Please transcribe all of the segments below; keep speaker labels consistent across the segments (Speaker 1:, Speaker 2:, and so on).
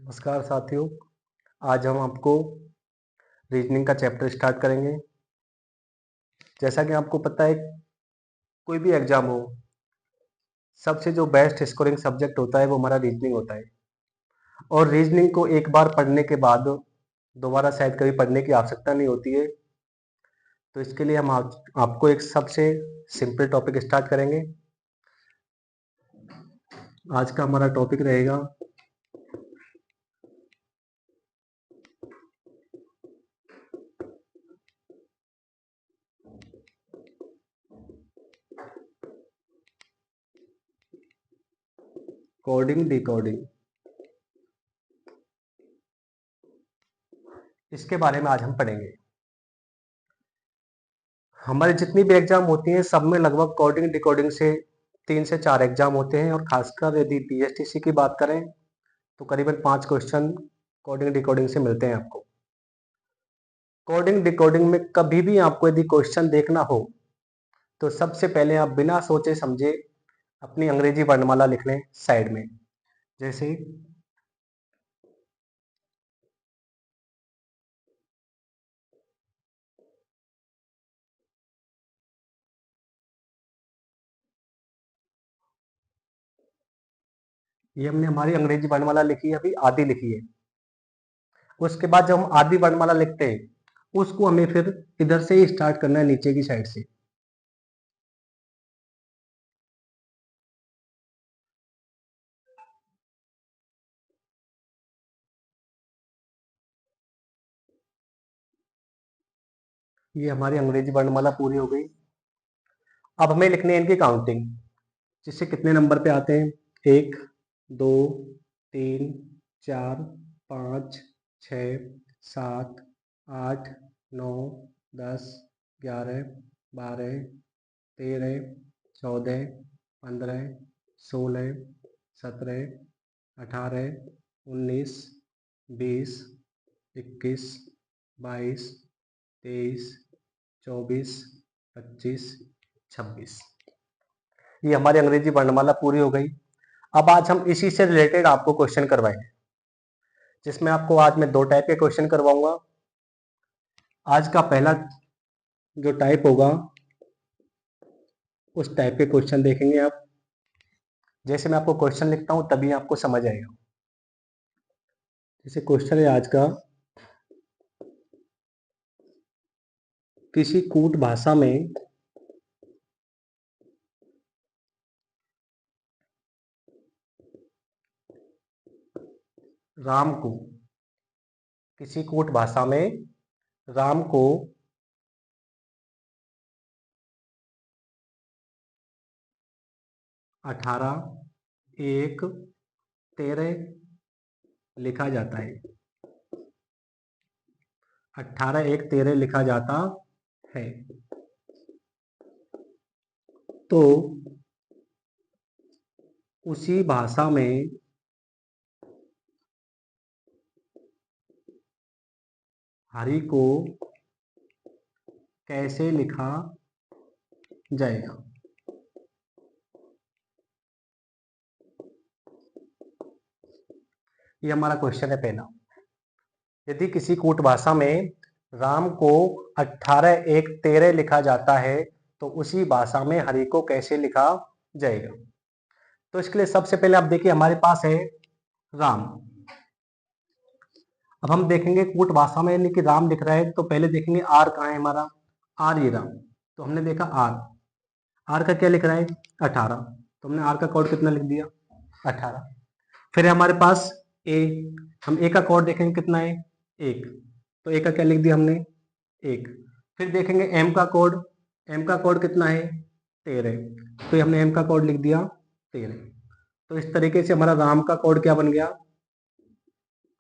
Speaker 1: नमस्कार साथियों। आज हम आपको रीजनिंग का चैप्टर स्टार्ट करेंगे। जैसा कि आपको पता है, कोई भी एग्जाम हो, सबसे जो बेस्ट स्कोरिंग सब्जेक्ट होता है वो हमारा रीजनिंग होता है। और रीजनिंग को एक बार पढ़ने के बाद दोबारा शायद कभी पढ़ने की आवश्यकता नहीं होती है। तो इसके लिए हम आपको एक सबसे सिंपल टॉपिक स्टार्ट करेंगे। आज का हमारा टॉपिक रहेगा कोडिंग डिकोडिंग। इसके बारे में आज हम पढ़ेंगे। हमारे जितनी भी एग्जाम होती हैं सब में लगभग कोडिंग डिकोडिंग से 3 से 4 एग्जाम होते हैं, और खासकर यदि पीएसटीसी की बात करें तो करीबन 5 क्वेश्चन कोडिंग डिकोडिंग से मिलते हैं आपको। कोडिंग डिकोडिंग में कभी भी आपको यदि क्वेश्चन देखना हो तो सबसे पहले आप बिना सोचे समझे अपनी अंग्रेजी वर्णमाला लिख लें साइड में। जैसे ये हमने हमारी अंग्रेजी वर्णमाला लिखी है, अभी आधी लिखी है। उसके बाद जब हम आधी वर्णमाला लिखते हैं उसको हमें फिर इधर से ही स्टार्ट करना है, नीचे की साइड से। ये हमारी अंग्रेजी वर्णमाला पूरी हो गई। अब हमें लिखनी है इनकी काउंटिंग, जिससे कितने नंबर पे आते हैं। 1 2 3 4 5 6 7 8 9 10 11 12 13 14 15 16 17 18 19 20 21 22 23 24 25 26। ये हमारी अंग्रेजी वर्णमाला पूरी हो गई। अब आज हम इसी से रिलेटेड आपको क्वेश्चन करवाएंगे, जिसमें आपको आज मैं 2 टाइप के क्वेश्चन करवाऊंगा। आज का पहला जो टाइप होगा उस टाइप के क्वेश्चन देखेंगे आप। जैसे मैं आपको क्वेश्चन लिखता हूं तभी आपको समझ आएगा। जैसे क्वेश्चन है आज का, किसी कूट भाषा में राम को, किसी कूट भाषा में राम को 18 1 13 लिखा जाता है। 18 1 13 लिखा जाता है। तो उसी भाषा में हरि को कैसे लिखा जाएगा। ये हमारा क्वेश्चन है पहला। यदि किसी कूट भाषा में राम को 18 1 13 लिखा जाता है तो उसी भाषा में हरि को कैसे लिखा जाएगा। तो इसके लिए सबसे पहले आप देखिए, हमारे पास है राम। अब हम देखेंगे कूट भाषा में यानी कि राम लिख रहा है, तो पहले देखेंगे आर कहाँ है हमारा। आर ये राम, तो हमने देखा आर। आर का क्या लिख रहा है 18, तो हमने आर का कोड कितना लिख दिया 18। फिर है हमारे पास ए। हम ए का कोड देखेंगे कितना है 1, तो ए का क्या लिख दिया हमने 1। फिर देखेंगे एम का कोड। एम का कोड कितना है 13, तो ये हमने एम का कोड लिख दिया 13। तो इस तरीके से हमारा राम का कोड क्या बन गया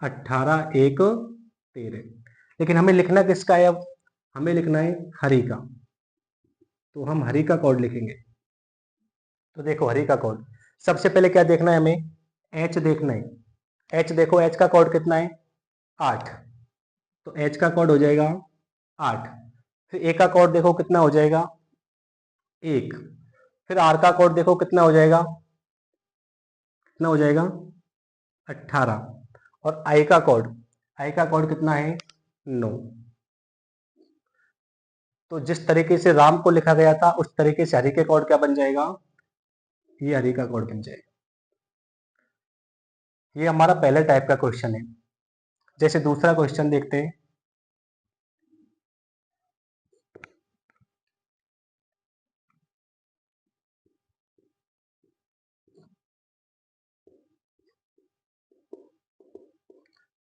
Speaker 1: 18 1 13। लेकिन हमें लिखना किसका है, अब हमें लिखना है हरि का। तो हम हरि का कोड लिखेंगे। तो देखो हरि का कोड, सबसे पहले क्या देखना है हमें, एच देखना है। एच देखो, एच का कोड कितना है 8, तो एच का कोड हो जाएगा 8। फिर ए का कोड देखो कितना हो जाएगा 1। फिर आर का कोड देखो कितना हो जाएगा, कितना हो जाएगा 18। और आई का कोड कितना है 9। तो जिस तरीके से राम को लिखा गया था उस तरीके से हरि के कोड क्या बन जाएगा, ये हरि का कोड बन जाएगा। ये हमारा पहले टाइप का क्वेश्चन है। जैसे दूसरा क्वेश्चन देखते हैं।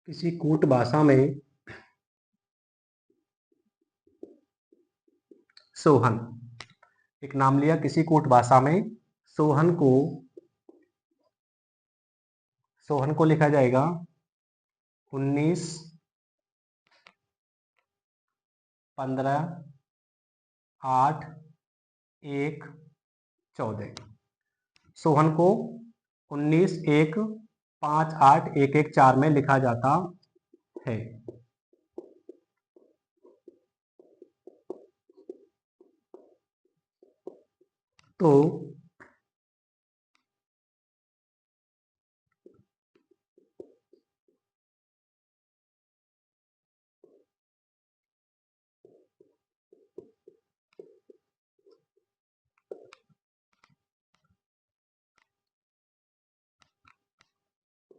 Speaker 1: किसी कूट भाषा में सोहन, एक नाम लिया किसी कूट भाषा में, सोहन को लिखा जाएगा 19 15 8 1 14। सोहन को 19 1 5 8 1 1 4 में लिखा जाता है। तो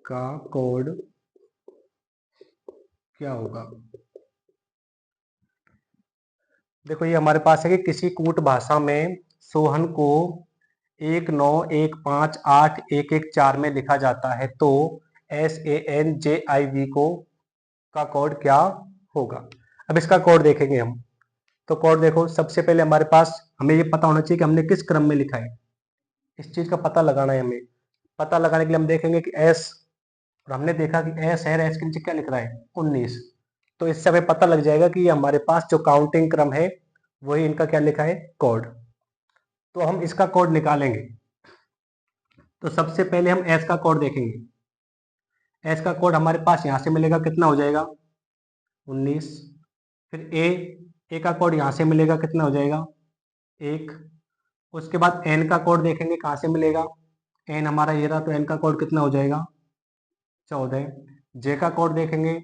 Speaker 1: का कोड क्या होगा। देखो ये हमारे पास है कि किसी कूट भाषा में सोहन को 19158114 में लिखा जाता है, तो SANJIV को का कोड क्या होगा। अब इसका कोड देखेंगे हम। तो कोड देखो, सबसे पहले हमारे पास हमें ये पता होना चाहिए कि हमने किस क्रम में लिखा है। इस चीज का पता लगाना है हमें। पता लगाने के लिए हम देखेंगे कि एस, और हमने देखा कि एस है, एस के नीचे क्या लिख रहा है 19। तो इससे हमें पता लग जाएगा कि हमारे पास जो काउंटिंग क्रम है वही इनका क्या लिखा है कोड। तो हम इसका कोड निकालेंगे। तो सबसे पहले हम एस का कोड देखेंगे। एस का कोड हमारे पास यहां से मिलेगा, कितना हो जाएगा 19। फिर ए का कोड यहां से मिलेगा, कितना हो जाएगा 1। उसके बाद एन का कोड देखेंगे कहां से मिलेगा, एन हमारा ये रहा, तो एन का कोड कितना हो जाएगा 14। जे का कोड देखेंगे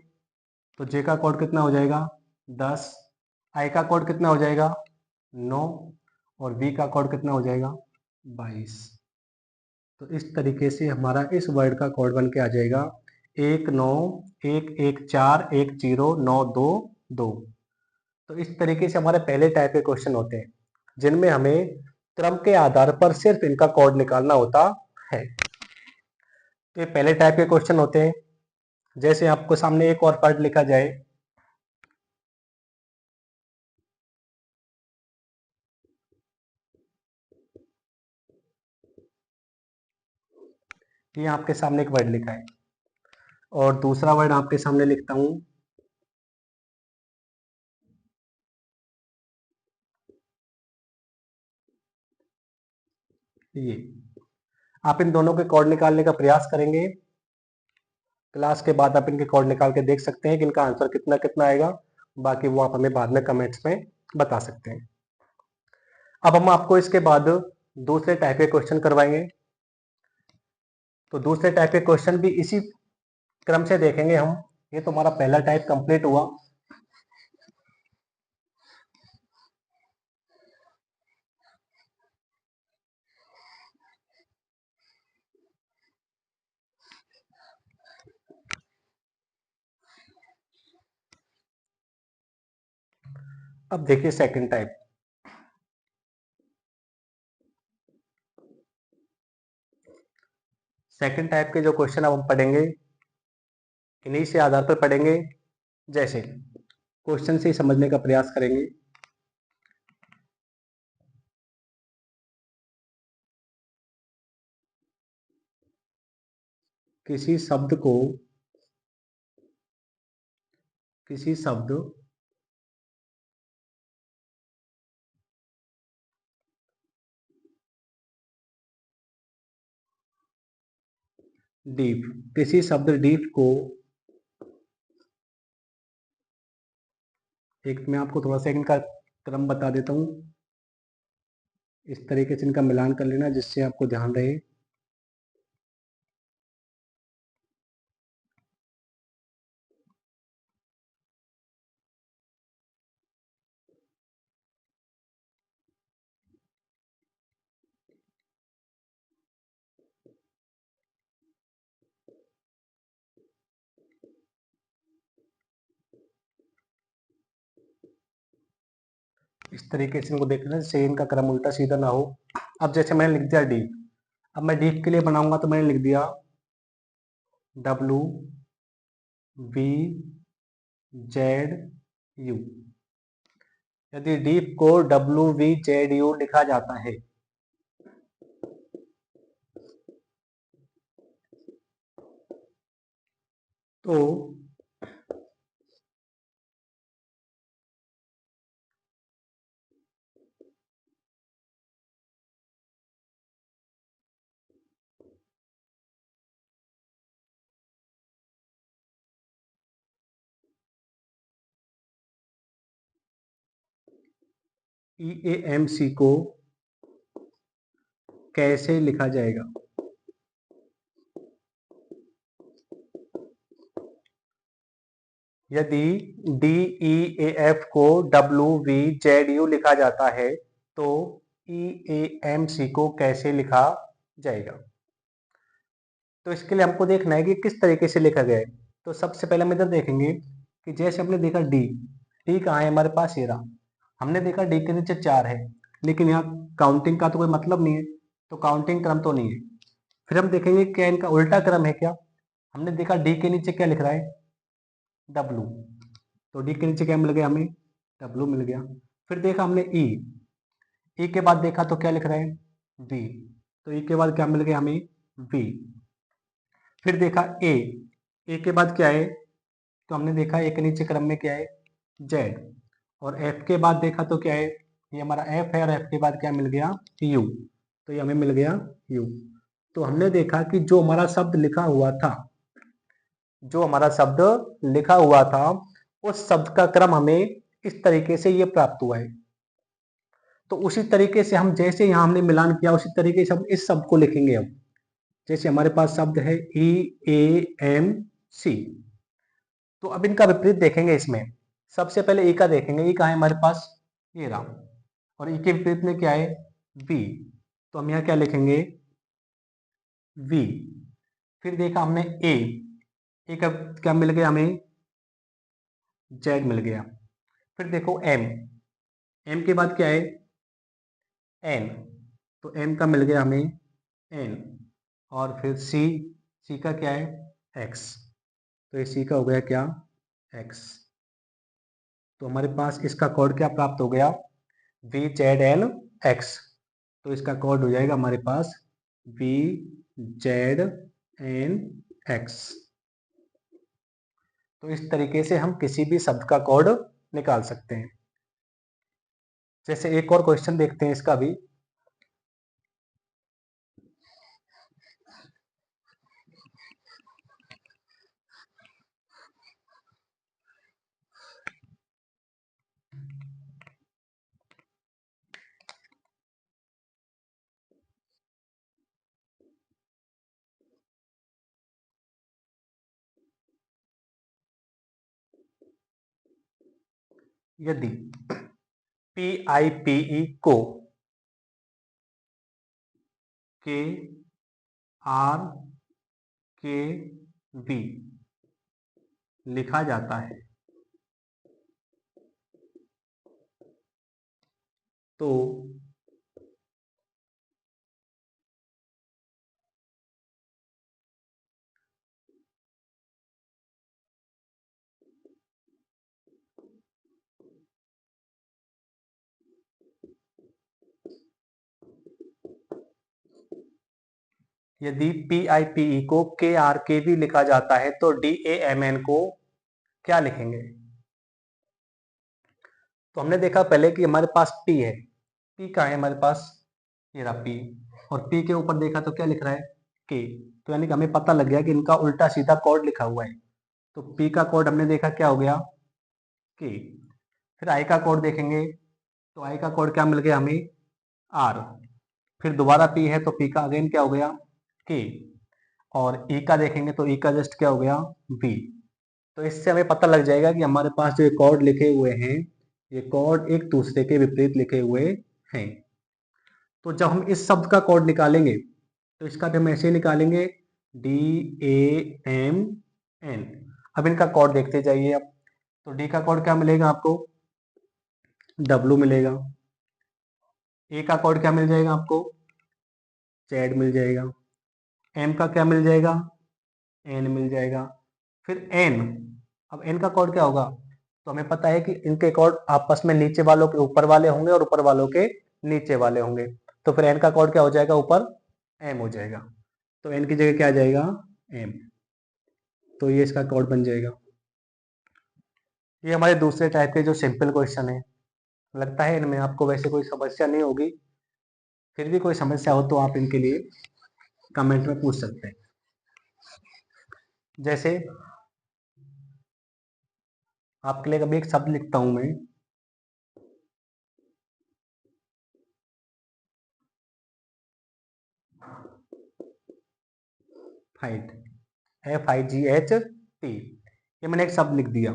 Speaker 1: तो जे का कोड कितना हो जाएगा 10। आई का कोड कितना हो जाएगा 9। और वी का कोड कितना हो जाएगा 22। तो इस तरीके से हमारा इस वर्ड का कोड बन के आ जाएगा 1911410922। तो इस तरीके से हमारे पहले टाइप के क्वेश्चन होते हैं जिनमें हमें क्रम के आधार पर सिर्फ इनका कोड निकालना होता है। तो ये पहले टाइप के क्वेश्चन होते हैं। जैसे आपको सामने एक और वर्ड लिखा जाए, ये आपके सामने एक वर्ड लिखा है और दूसरा वर्ड आपके सामने लिखता हूं, ये। आप इन दोनों के कोड निकालने का प्रयास करेंगे। क्लास के बाद आप इनके कोड निकाल के देख सकते हैं कि इनका आंसर कितना कितना आएगा। बाकी वो आप हमें बाद में कमेंट्स में बता सकते हैं। अब हम आपको इसके बाद दूसरे टाइप के क्वेश्चन करवाएंगे। तो दूसरे टाइप के क्वेश्चन भी इसी क्रम से देखेंगे हम। ये तो हमारा पहला टाइप कंप्लीट हुआ। अब देखिए सेकंड टाइप। सेकंड टाइप के जो क्वेश्चन अब हम पढ़ेंगे इन्हीं से आधार पर पढ़ेंगे। जैसे क्वेश्चन से ही समझने का प्रयास करेंगे। किसी शब्द को, किसी शब्द डीप, किसी शब्द डीप को, एक मैं आपको थोड़ा सा इनका क्रम बता देता हूँ। इस तरीके से इनका मिलान कर लेना जिससे आपको ध्यान रहे। इस तरीके से इनको देखना जैसे इनका क्रम उल्टा सीधा ना हो। अब जैसे मैंने लिख दिया डी, अब मैं डीप के लिए बनाऊंगा तो मैंने लिख दिया डब्लू वी जेड यू। यदि डीप को डब्लू वी जेड यू लिखा जाता है तो EAMC को कैसे लिखा जाएगा? यदि DEAF को WVZU लिखा जाता है तो EAMC को कैसे लिखा जाएगा? तो इसके लिए हमको देखना है कि किस तरीके से लिखा गया है। तो सबसे पहले हम इधर देखेंगे कि जैसे हमने देखा डी कहाँ है हमारे पास, ये रहा। हमने देखा डी के नीचे 4 है, लेकिन यहाँ काउंटिंग का तो कोई मतलब नहीं है, तो काउंटिंग क्रम तो नहीं है। फिर हम देखेंगे क्या इनका उल्टा क्रम है क्या। हमने देखा डी के नीचे क्या लिख रहा है, डब्लू, तो डी के नीचे क्या मिल गया हमें, डब्लू मिल गया। फिर देखा हमने ई के बाद देखा तो क्या लिख रहा है, वी, तो ई के बाद क्या मिल गया हमें, वी। फिर देखा ए के बाद क्या है, तो हमने देखा ए के नीचे क्रम में क्या है, जेड। और एफ के बाद देखा तो क्या है, ये हमारा एफ है, और एफ के बाद क्या मिल गया, यू, तो ये हमें मिल गया यू। तो हमने देखा कि जो हमारा शब्द लिखा हुआ था, जो हमारा शब्द लिखा हुआ था उस शब्द का क्रम हमें इस तरीके से ये प्राप्त हुआ है। तो उसी तरीके से हम जैसे यहाँ हमने मिलान किया उसी तरीके से हम इस शब्द को लिखेंगे। अब जैसे हमारे पास शब्द है EAMC, तो अब इनका विपरीत देखेंगे। इसमें सबसे पहले ई का देखेंगे, ई कहाँ है हमारे पास, ये रहा, और ई के विपरीत में क्या है, वी, तो हम यहाँ क्या लिखेंगे, वी। फिर देखा हमने ए का क्या मिल गया हमें, जेड मिल गया। फिर देखो एम के बाद क्या है, एन, तो एन का मिल गया हमें एन। और फिर सी का क्या है, एक्स, तो ये सी का हो गया क्या, एक्स। तो हमारे पास इसका कोड क्या प्राप्त हो गया, VZN X। तो इसका कोड हो जाएगा हमारे पास VZN X। तो इस तरीके से हम किसी भी शब्द का कोड निकाल सकते हैं। जैसे एक और क्वेश्चन देखते हैं इसका भी। यदि PIPE को KRKV लिखा जाता है तो यदि PIPE को KRKV लिखा जाता है तो DAMN को क्या लिखेंगे? तो हमने देखा पहले कि हमारे पास P है, P कहाँ है हमारे पास, ये रहा P, और P के ऊपर देखा तो क्या लिख रहा है, K। तो यानी कि हमें पता लग गया कि इनका उल्टा सीधा कोड लिखा हुआ है। तो P का कोड हमने देखा क्या हो गया, K। फिर I का कोड देखेंगे तो I का कोड क्या मिल गया हमें, R। फिर दोबारा P है तो P का अगेन क्या हो गया, K। और E का देखेंगे तो E का जस्ट क्या हो गया, V। तो इससे हमें पता लग जाएगा कि हमारे पास जो ये कोड लिखे हुए हैं ये कोड एक दूसरे के विपरीत लिखे हुए हैं। तो जब हम इस शब्द का कोड निकालेंगे तो इसका भी हम ऐसे निकालेंगे DAMN। अब इनका कोड देखते जाइए। अब तो डी का कोड क्या मिलेगा आपको, डब्लू मिलेगा। ए का कोड क्या मिल जाएगा आपको? जेड मिल जाएगा। एम का क्या मिल जाएगा? एन मिल जाएगा। फिर एन, अब एन का कोड क्या होगा? तो हमें पता है कि इनके कोड आपस में नीचे वालों के ऊपर वाले होंगे और ऊपर वालों के नीचे वाले होंगे। तो फिर एन का कोड क्या हो जाएगा? ऊपर एम हो जाएगा। तो एन की जगह क्या आ जाएगा? एम। तो ये इसका कोड बन जाएगा। ये हमारे दूसरे टाइप के जो सिंपल क्वेश्चन है। लगता है इनमें आपको वैसे कोई समस्या नहीं होगी। फिर भी कोई समस्या हो तो आप इनके लिए कमेंट में पूछ सकते हैं। जैसे आपके लिए कभी एक शब्द लिखता हूं मैं, फाइट, FIGHT। ये मैंने एक शब्द लिख दिया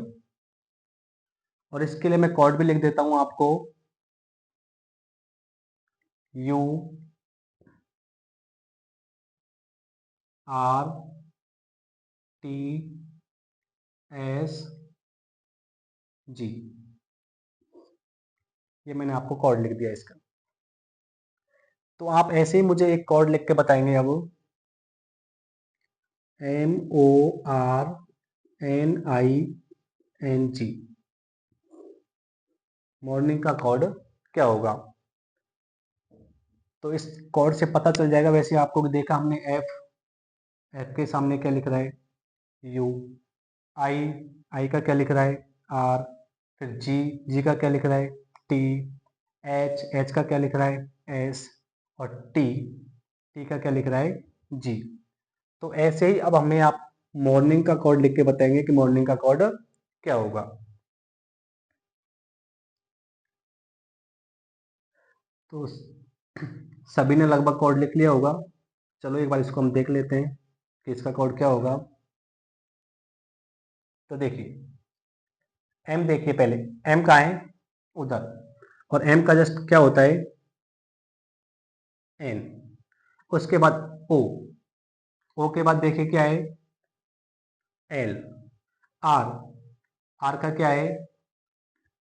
Speaker 1: और इसके लिए मैं कोड भी लिख देता हूं आपको, URTSG। ये मैंने आपको कोड लिख दिया इसका। तो आप ऐसे ही मुझे एक कोड लिख के बताएंगे अब, MORNING। मॉर्निंग का कोड क्या होगा? तो इस कोड से पता चल जाएगा। वैसे आपको देखा हमने, एफ के सामने क्या लिख रहा है? यू। आई, आई का क्या लिख रहा है? आर। फिर जी, जी का क्या लिख रहा है? टी। एच, एच का क्या लिख रहा है? एस। और टी, टी का क्या लिख रहा है? जी। तो ऐसे ही अब हमें आप मॉर्निंग का कोड लिख के बताएंगे कि मॉर्निंग का कोड क्या होगा। तो सभी ने लगभग कोड लिख लिया होगा। चलो एक बार इसको हम देख लेते हैं कि इसका कोड क्या होगा। तो देखिए, एम देखिए, पहले एम कहाँ है? उधर। और एम का जस्ट क्या होता है? एन। उसके बाद ओ, ओ के बाद देखिए क्या है? एल। आर, आर का क्या है?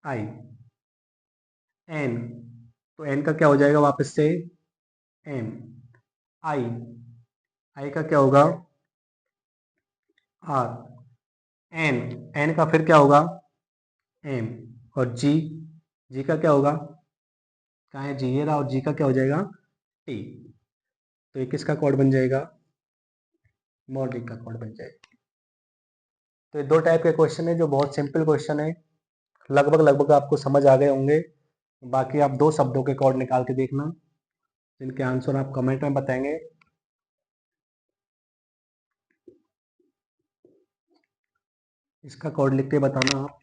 Speaker 1: आई। एन, तो एन का क्या हो जाएगा वापस से? एम। आई, आई का क्या होगा? आर। एन, एन का फिर क्या होगा? एम। और जी, जी का क्या होगा? कहाँ है जी? ये रहा। और जी का क्या हो जाएगा? टी। तो ये किसका कोड बन जाएगा? मॉर्निंग का कोड बन जाएगा। तो ये दो टाइप के क्वेश्चन है जो बहुत सिंपल क्वेश्चन है। लगभग लगभग आपको समझ आ गए होंगे। बाकी आप दो शब्दों के कोड निकाल के देखना, जिनके आंसर आप कमेंट में बताएंगे। इसका कोड लिख के बताना आप,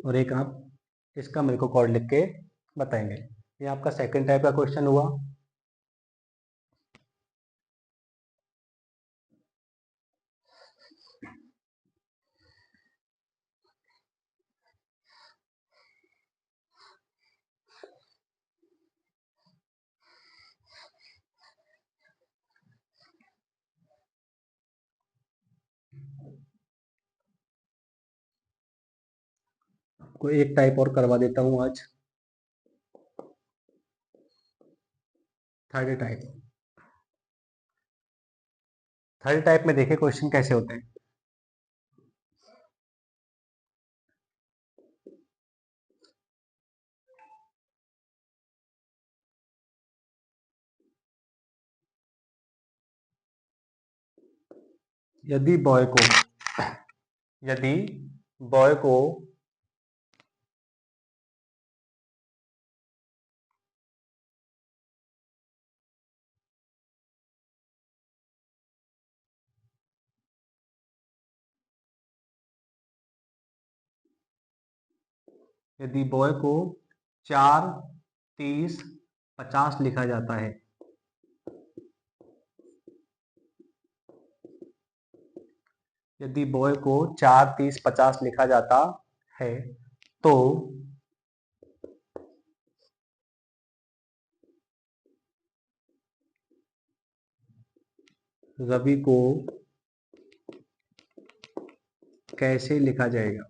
Speaker 1: और एक आप इसका मेरे को कोड लिख के बताएंगे। ये आपका सेकंड टाइप का क्वेश्चन हुआ। आपको एक टाइप और करवा देता हूँ आज, थर्ड टाइप। थर्ड टाइप में देखिए क्वेश्चन कैसे होते हैं। यदि बॉय को, यदि बॉय को यदि बॉय को 4, 30, 50 लिखा जाता है, यदि बॉय को 4, 30, 50 लिखा जाता है, तो रवि को कैसे लिखा जाएगा?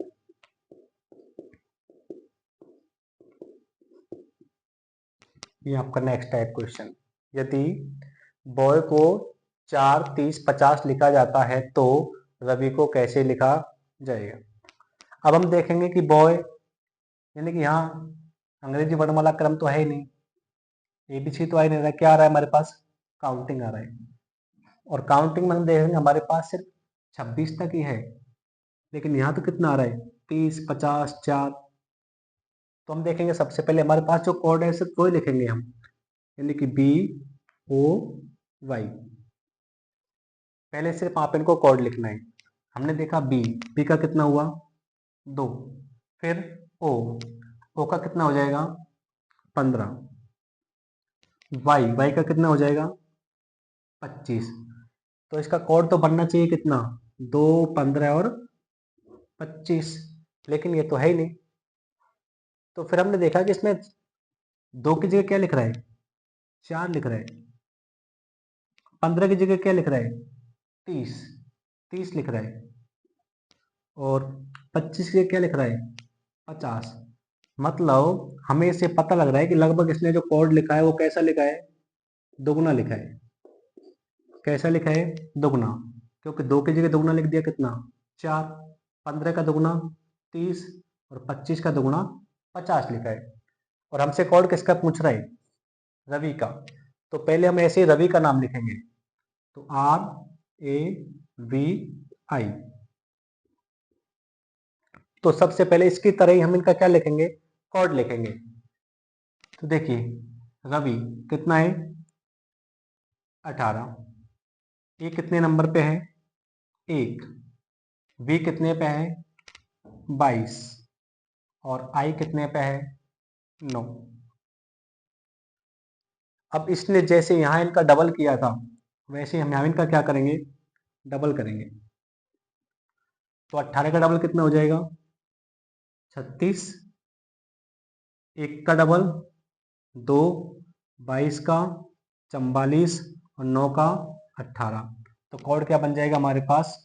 Speaker 1: ये आपका नेक्स्ट टाइप क्वेश्चन, यदि बॉय को 4, 30, 50 लिखा जाता है तो रवि को कैसे लिखा जाएगा। अब हम देखेंगे कि बॉय यानी कि यहाँ अंग्रेजी वर्णमाला क्रम तो है ही नहीं, एबीसी तो आ ही नहीं रहा, क्या आ रहा है हमारे पास, काउंटिंग आ रहा है। और काउंटिंग में हम देखेंगे हमारे पास सिर्फ 26 तक ही है, लेकिन यहाँ तो कितना आ रहा है, 30, 50, 4। तो हम देखेंगे सबसे पहले हमारे पास जो कोड है सिर्फ वही लिखेंगे हम, यानी कि BOY। पहले सिर्फ आप इनको कोड लिखना है। हमने देखा बी का कितना हुआ 2, फिर ओ का कितना हो जाएगा 15, वाई का कितना हो जाएगा 25। तो इसका कोड तो बनना चाहिए कितना 2, 15 और 25, लेकिन ये तो है ही नहीं। तो फिर हमने देखा कि इसमें 2 की जगह क्या लिख रहा है, 4 लिख रहा है। 15 की जगह क्या लिख रहा है, 30 लिख रहा है। और 25 की जगह क्या लिख रहा है, 50। मतलब हमें इससे पता लग रहा है कि लगभग इसने जो कोड लिखा है वो कैसा लिखा है, दोगुना लिखा है। कैसा लिखा है, दोगुना, क्योंकि 2 की जगह दोगुना लिख दिया कितना 4, 15 का दोगुना 30 और 25 का दोगुना 50 लिखा है। और हमसे कोड किसका पूछ रहा है, रवि का। तो पहले हम ऐसे रवि का नाम लिखेंगे, तो RAVI। तो सबसे पहले इसकी तरह ही हम इनका क्या लिखेंगे, कोड लिखेंगे। तो देखिए रवि कितना है 18, ए कितने नंबर पे है 1, बी कितने पे है 22 और आई कितने पे है 9। अब इसने जैसे यहाँ इनका डबल किया था वैसे हम यहाँ इनका क्या करेंगे, डबल करेंगे। तो 18 का डबल कितना हो जाएगा 36, 1 का डबल 2, 22 का 44 और 9 का 18। तो कोड क्या बन जाएगा हमारे पास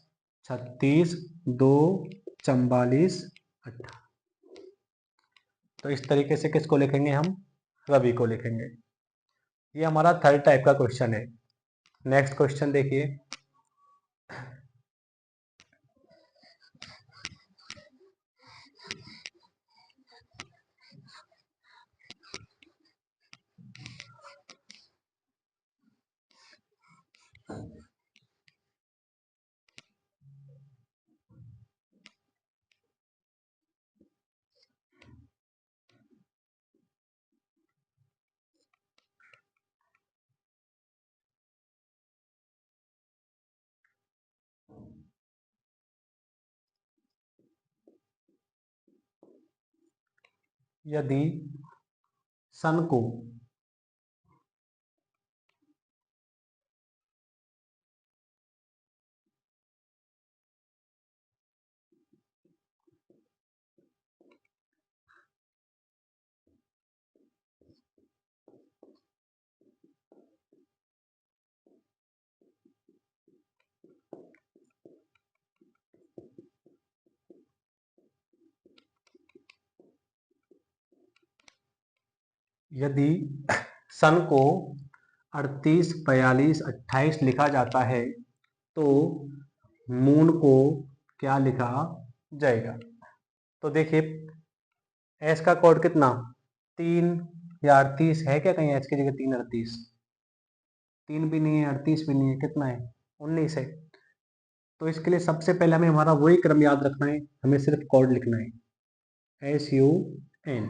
Speaker 1: 36, 2, 44, 18। तो इस तरीके से किसको लिखेंगे हम, रवि को लिखेंगे। ये हमारा थर्ड टाइप का क्वेश्चन है। नेक्स्ट क्वेश्चन देखिए, यदि सन को यदि सन को 38, 42, 28 लिखा जाता है तो मून को क्या लिखा जाएगा। तो देखिए एस का कोड कितना 3 या 38 है क्या, कहीं एस की जगह 3, 38, 3 भी नहीं है 38 भी नहीं है, कितना है 19 है। तो इसके लिए सबसे पहले हमें हमारा वही क्रम याद रखना है, हमें सिर्फ कोड लिखना है SUN।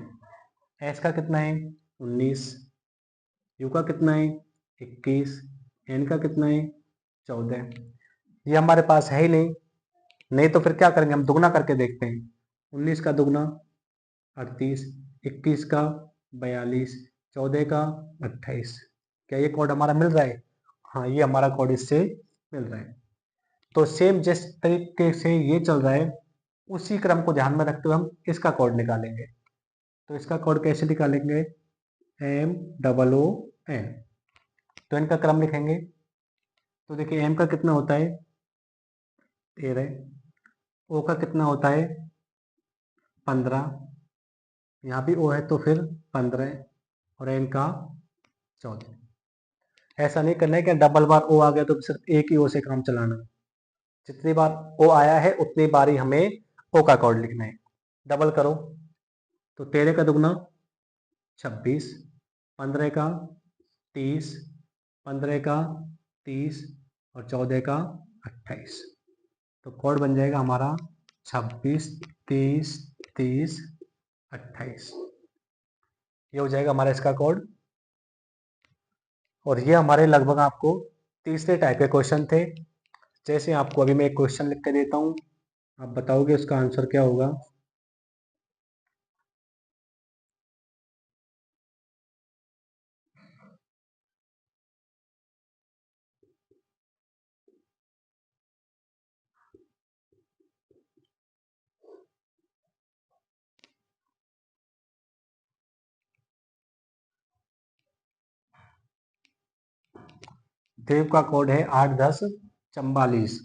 Speaker 1: एस का कितना है 19, यू का कितना है 21, एन का कितना है 14। ये हमारे पास है ही नहीं, नहीं तो फिर क्या करेंगे हम दुगना करके देखते हैं। 19 का दुगना 38, 21 का 42, 14 का 28। क्या ये कोड हमारा मिल रहा है, हाँ ये हमारा कोड इससे मिल रहा है। तो सेम जिस तरीके से ये चल रहा है उसी क्रम को ध्यान में रखते हुए हम इसका कोड निकालेंगे। तो इसका कोड कैसे निकालेंगे, MOON। तो इनका क्रम लिखेंगे। तो देखिए एम का कितना होता है 13, ओ का कितना होता है 15, यहाँ भी ओ है तो फिर 15, और एन का 14। ऐसा नहीं करना है कि डबल बार ओ आ गया तो सिर्फ एक ही ओ से काम चलाना है। जितनी बार ओ आया है उतनी बार ही हमें ओ का कोड लिखना है। डबल करो तो 13 का दुगना 26, 15 का 30, 15 का 30 और 14 का 28। तो कोड बन जाएगा हमारा 26, 30, 30, 28। ये हो जाएगा हमारा इसका कोड। और ये हमारे लगभग आपको तीसरे टाइप के क्वेश्चन थे। जैसे आपको अभी मैं एक क्वेश्चन लिख के देता हूँ, आप बताओगे उसका आंसर क्या होगा। देव का कोड है 81044।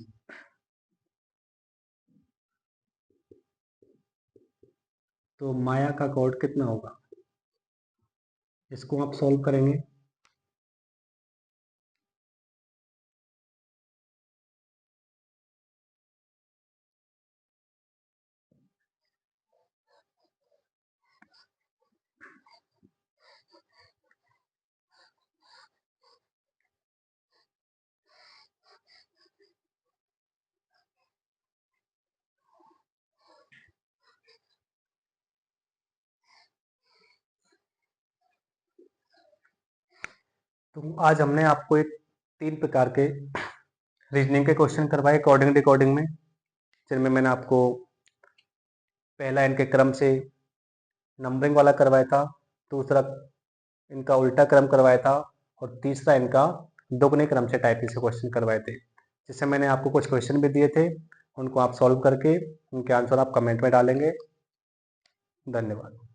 Speaker 1: तो माया का कोड कितना होगा, इसको आप सॉल्व करेंगे। तो आज हमने आपको एक 3 प्रकार के रीजनिंग के क्वेश्चन करवाए अकॉर्डिंग डिकॉर्डिंग में, जिनमें मैंने आपको पहला इनके क्रम से नंबरिंग वाला करवाया था, दूसरा इनका उल्टा क्रम करवाया था और तीसरा इनका दोगुने क्रम से टाइपिंग से क्वेश्चन करवाए थे। जिससे मैंने आपको कुछ क्वेश्चन भी दिए थे, उनको आप सॉल्व करके उनके आंसर आप कमेंट में डालेंगे। धन्यवाद।